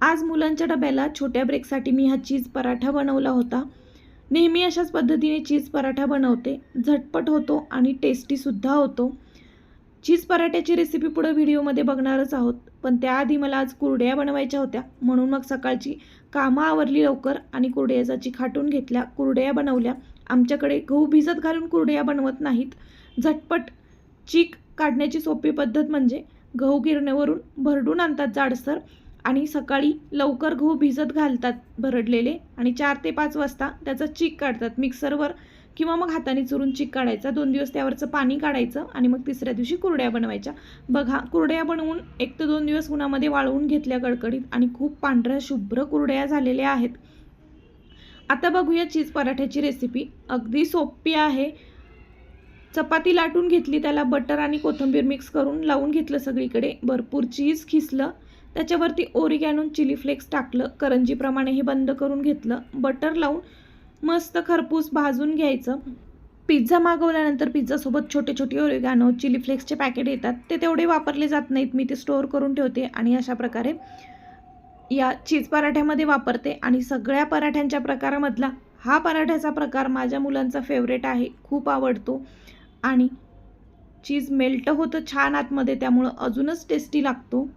आज मुलांच्या डब्याला छोट्या ब्रेकसाठी मी हा चीज पराठा बनवला होता। नेहमी अशाच पद्धतीने चीज पराठा बनवते, झटपट होतो आणि टेस्टीसुद्धा होतो। चीज पराठ्याची रेसिपी पुढे व्हिडिओमध्ये बघणारच आहोत, पण त्याआधी मला आज कुरडया बनवायच्या होत्या, म्हणून मग सकाळची कामं आवरली लवकर आणि कुरडयाचा चीक हाटून घेतल्या, कुरडया बनवल्या। आमच्याकडे गहू भिजत घालून कुरडया बनवत नाहीत। झटपट चीक काढण्याची सोपी पद्धत म्हणजे गहू गिरणीवरून भरडून आणतात जाडसर आणि सकाळी लवकर गहू भिजत घालतात भरडलेले आणि 4 ते 5 वाजता त्याचा चीक काढतात मिक्सरवर किंवा मग हाताने चुरून चीक काढायचा। 2 दिवस त्यावरचं पाणी काढायचं आणि मग तिसऱ्या दिवशी कुरडया बनवायच्या। बघा, कुरडया बनवून 1 ते 2 दिवस उन्हामध्ये वाळवून घेतल्या कडकडीत आणि खूप पांढऱ्या शुभ्र कुरडया झालेल्या आहेत। आता बघूया चीज पराठ्याची रेसिपी। अगदी सोपी आहे। चपाती लाटून घेतली, त्याला बटर आणि कोथिंबीर मिक्स करून लावून घेतलं सगळीकडे। भरपूर चीज खिसलं, त्याच्यावरती ओरिगॅनो चिली फ्लेक्स टाकलं, करंजीप्रमाणे हे बंद करून घेतलं। बटर लावून मस्त खरपूस भाजून घ्यायचं। पिझ्झा मागवल्यानंतर पिझ्झासोबत छोटे छोटे ओरिगॅनो चिली फ्लेक्सचे पॅकेट येतात, ते तेवढे वापरले जात नाहीत, मी ते स्टोअर करून ठेवते आणि अशा प्रकारे या चीज पराठ्यामध्ये वापरते। आणि सगळ्या पराठ्यांच्या प्रकारामधला हा पराठ्याचा प्रकार माझ्या मुलांचा फेवरेट आहे, खूप आवडतो आणि चीज मेल्ट होतं छान आतमध्ये, त्यामुळं अजूनच टेस्टी लागतो।